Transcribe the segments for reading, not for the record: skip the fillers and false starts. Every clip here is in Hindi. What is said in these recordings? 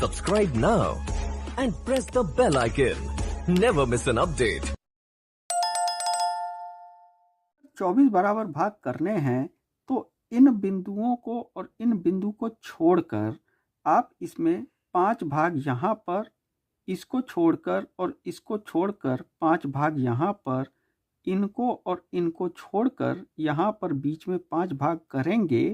Subscribe now and press the bell icon. Never miss an update. 24 बराबर भाग करने हैं तो इन बिंदुओं को और इन बिंदु को छोड़कर आप इसमें 5 भाग यहाँ पर, इसको छोड़कर और इसको छोड़कर 5 भाग यहाँ पर, इनको और इनको छोड़कर यहाँ पर बीच में 5 भाग करेंगे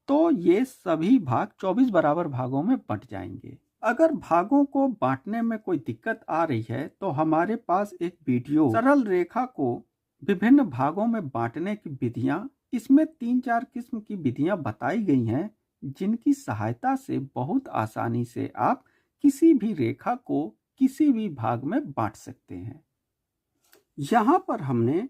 तो ये सभी भाग 24 बराबर भागों में बंट जाएंगे। अगर भागों को बांटने में कोई दिक्कत आ रही है तो हमारे पास एक वीडियो सरल रेखा को विभिन्न भागों में बांटने की विधियां, इसमें 3-4 किस्म की विधियां बताई गई हैं जिनकी सहायता से बहुत आसानी से आप किसी भी रेखा को किसी भी भाग में बांट सकते हैं। यहाँ पर हमने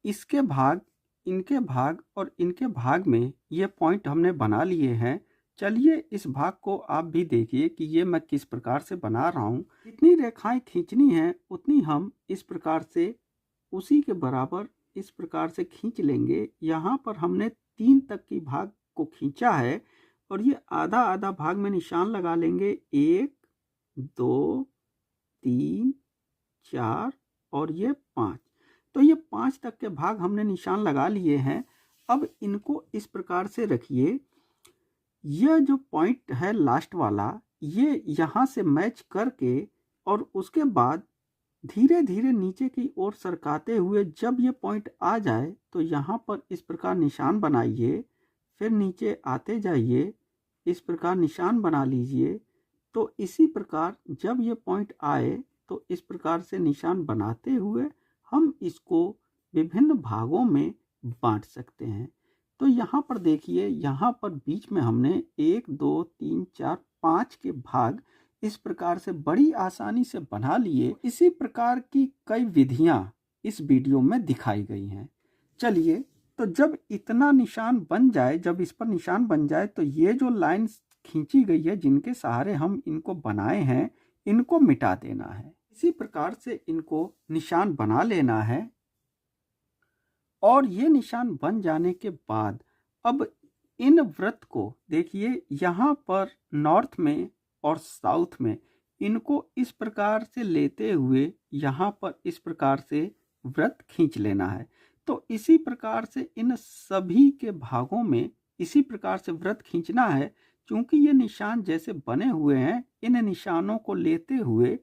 इसके भाग, इनके भाग और इनके भाग में ये पॉइंट हमने बना लिए हैं। चलिए इस भाग को आप भी देखिए कि ये मैं किस प्रकार से बना रहा हूँ। जितनी रेखाएं खींचनी हैं उतनी हम इस प्रकार से उसी के बराबर इस प्रकार से खींच लेंगे। यहाँ पर हमने 3 तक की भाग को खींचा है और ये आधा आधा भाग में निशान लगा लेंगे। 1, 2, 3, 4 और ये 5। तो ये 5 तक के भाग हमने निशान लगा लिए हैं। अब इनको इस प्रकार से रखिए, यह जो पॉइंट है लास्ट वाला, ये यहाँ से मैच करके और उसके बाद धीरे धीरे नीचे की ओर सरकाते हुए जब ये पॉइंट आ जाए तो यहाँ पर इस प्रकार निशान बनाइए, फिर नीचे आते जाइए, इस प्रकार निशान बना लीजिए। तो इसी प्रकार जब ये पॉइंट आए तो इस प्रकार से निशान बनाते हुए हम इसको विभिन्न भागों में बांट सकते हैं। तो यहाँ पर देखिए, यहाँ पर बीच में हमने 1, 2, 3, 4, 5 के भाग इस प्रकार से बड़ी आसानी से बना लिए। इसी प्रकार की कई विधियां इस वीडियो में दिखाई गई हैं। चलिए, तो जब इतना निशान बन जाए, जब इस पर निशान बन जाए तो ये जो लाइन खींची गई है जिनके सहारे हम इनको बनाए हैं, इनको मिटा देना है। इसी प्रकार से इनको निशान बना लेना है और ये निशान बन जाने के बाद अब इन वृत्त को देखिए, यहाँ पर नॉर्थ में और साउथ में इनको इस प्रकार से लेते हुए यहाँ पर इस प्रकार से वृत्त खींच लेना है। तो इसी प्रकार से इन सभी के भागों में इसी प्रकार से वृत्त खींचना है। क्योंकि ये निशान जैसे बने हुए हैं, इन निशानों को लेते हुए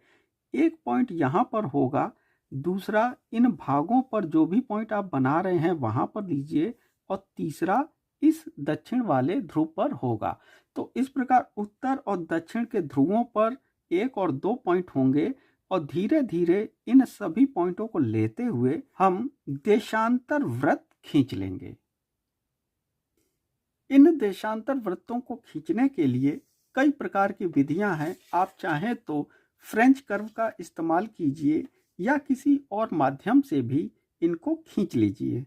एक पॉइंट यहाँ पर होगा, दूसरा इन भागों पर जो भी पॉइंट आप बना रहे हैं वहां पर लीजिए और तीसरा इस दक्षिण वाले ध्रुव पर होगा। तो इस प्रकार उत्तर और दक्षिण के ध्रुवों पर 1 और 2 पॉइंट होंगे और धीरे धीरे इन सभी पॉइंटों को लेते हुए हम देशांतर वृत्त खींच लेंगे। इन देशांतर वृत्तों को खींचने के लिए कई प्रकार की विधियां हैं। आप चाहें तो फ्रेंच कर्व का इस्तेमाल कीजिए या किसी और माध्यम से भी इनको खींच लीजिए।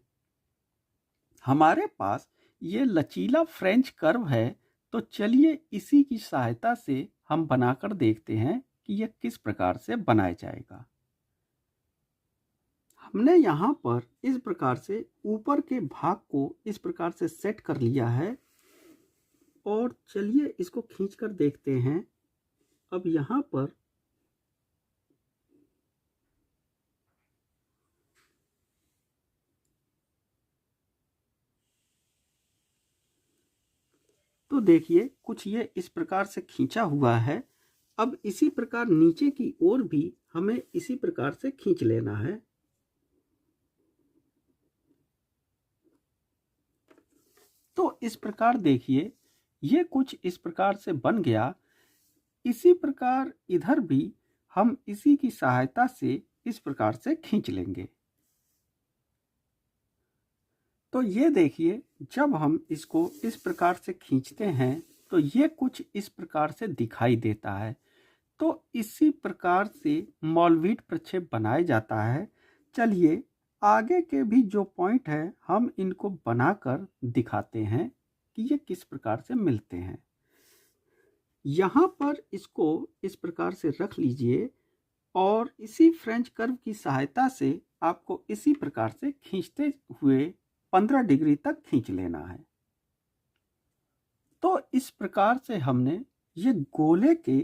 हमारे पास ये लचीला फ्रेंच कर्व है, तो चलिए इसी की सहायता से हम बनाकर देखते हैं कि यह किस प्रकार से बनाया जाएगा। हमने यहाँ पर इस प्रकार से ऊपर के भाग को इस प्रकार से सेट कर लिया है और चलिए इसको खींचकर देखते हैं। अब यहाँ पर तो देखिए, कुछ ये इस प्रकार से खींचा हुआ है। अब इसी प्रकार नीचे की ओर भी हमें इसी प्रकार से खींच लेना है। तो इस प्रकार देखिए, ये कुछ इस प्रकार से बन गया। इसी प्रकार इधर भी हम इसी की सहायता से इस प्रकार से खींच लेंगे। तो ये देखिए, जब हम इसको इस प्रकार से खींचते हैं तो ये कुछ इस प्रकार से दिखाई देता है। तो इसी प्रकार से मौलवीट प्रक्षेप बनाया जाता है। चलिए आगे के भी जो पॉइंट है हम इनको बनाकर दिखाते हैं कि ये किस प्रकार से मिलते हैं। यहाँ पर इसको इस प्रकार से रख लीजिए और इसी फ्रेंच कर्व की सहायता से आपको इसी प्रकार से खींचते हुए 15 डिग्री तक खींच लेना है। तो इस प्रकार से हमने ये गोले के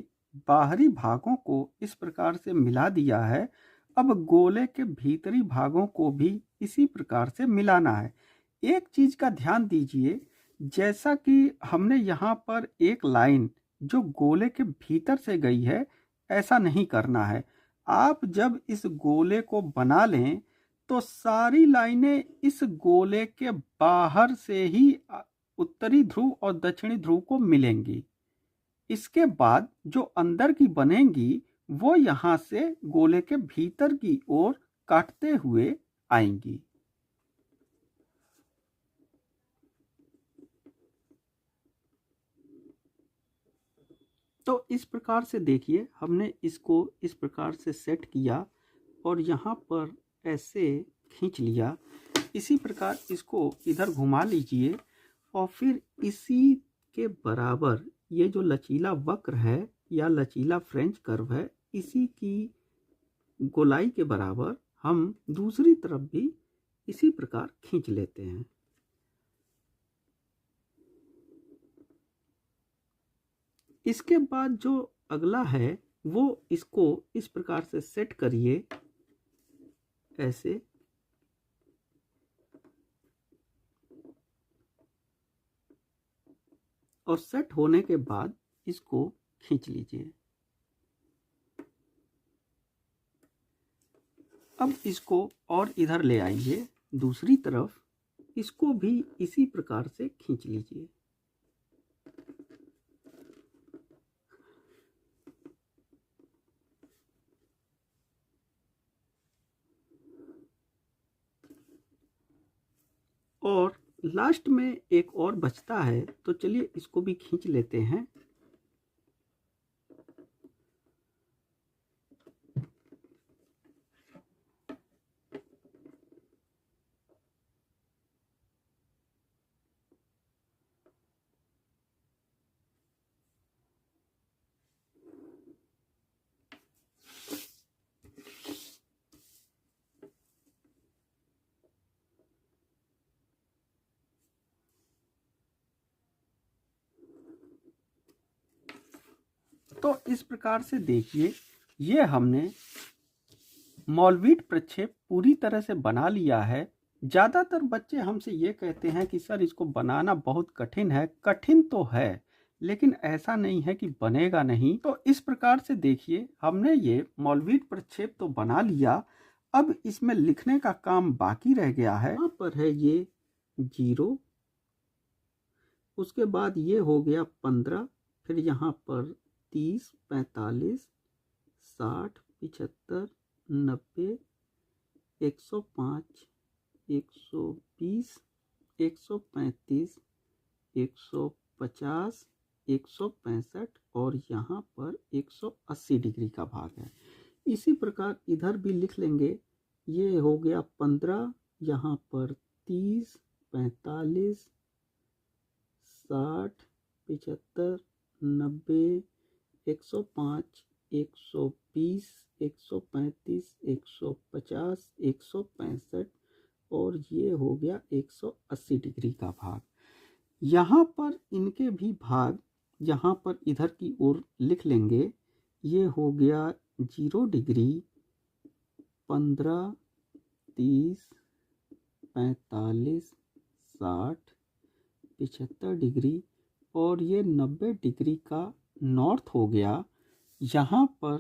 बाहरी भागों को इस प्रकार से मिला दिया है। अब गोले के भीतरी भागों को भी इसी प्रकार से मिलाना है। एक चीज का ध्यान दीजिए, जैसा कि हमने यहाँ पर एक लाइन जो गोले के भीतर से गई है, ऐसा नहीं करना है। आप जब इस गोले को बना लें तो सारी लाइनें इस गोले के बाहर से ही उत्तरी ध्रुव और दक्षिणी ध्रुव को मिलेंगी। इसके बाद जो अंदर की बनेंगी वो यहाँ से गोले के भीतर की ओर काटते हुए आएंगी। तो इस प्रकार से देखिए, हमने इसको इस प्रकार से सेट किया और यहाँ पर ऐसे खींच लिया। इसी प्रकार इसको इधर घुमा लीजिए और फिर इसी के बराबर ये जो लचीला वक्र है या लचीला फ्रेंच कर्व है, इसी की गोलाई के बराबर हम दूसरी तरफ भी इसी प्रकार खींच लेते हैं। इसके बाद जो अगला है वो इसको इस प्रकार से सेट करिए ऐसे, और सेट होने के बाद इसको खींच लीजिए। अब इसको और इधर ले आइए दूसरी तरफ, इसको भी इसी प्रकार से खींच लीजिए। और लास्ट में एक और बचता है, तो चलिए इसको भी खींच लेते हैं। तो इस प्रकार से देखिए, ये हमने मौलवीड प्रक्षेप पूरी तरह से बना लिया है। ज़्यादातर बच्चे हमसे ये कहते हैं कि सर इसको बनाना बहुत कठिन है। कठिन तो है, लेकिन ऐसा नहीं है कि बनेगा नहीं। तो इस प्रकार से देखिए, हमने ये मौलवीड प्रक्षेप तो बना लिया। अब इसमें लिखने का काम बाकी रह गया है। यहाँ पर है ये 0, उसके बाद ये हो गया 15, फिर यहाँ पर 30, 45, 60, 75, 90, 105, 120, 135, 150, 165 और यहाँ पर 180 डिग्री का भाग है। इसी प्रकार इधर भी लिख लेंगे। ये हो गया 15, यहाँ पर 30, 45, 60, 75, 90, 105, 120, 135, 150, 165 और ये हो गया 180 डिग्री का भाग। यहाँ पर इनके भी भाग यहाँ पर इधर की ओर लिख लेंगे। ये हो गया 0 डिग्री, 15, 30, 45, 60, 75 डिग्री और ये 90 डिग्री का नॉर्थ हो गया। यहाँ पर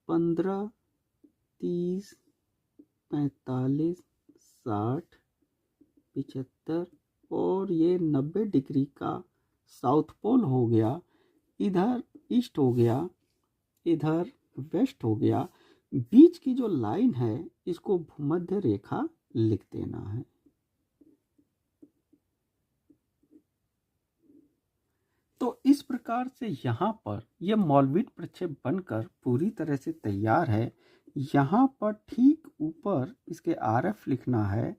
15, 30, 45, 60, 75 और ये 90 डिग्री का साउथ पोल हो गया। इधर ईस्ट हो गया, इधर वेस्ट हो गया। बीच की जो लाइन है इसको भूमध्य रेखा लिख देना है। तो इस प्रकार से यहाँ पर यह मौलवीड प्रक्षेप बनकर पूरी तरह से तैयार है। यहाँ पर ठीक ऊपर इसके आरएफ लिखना है।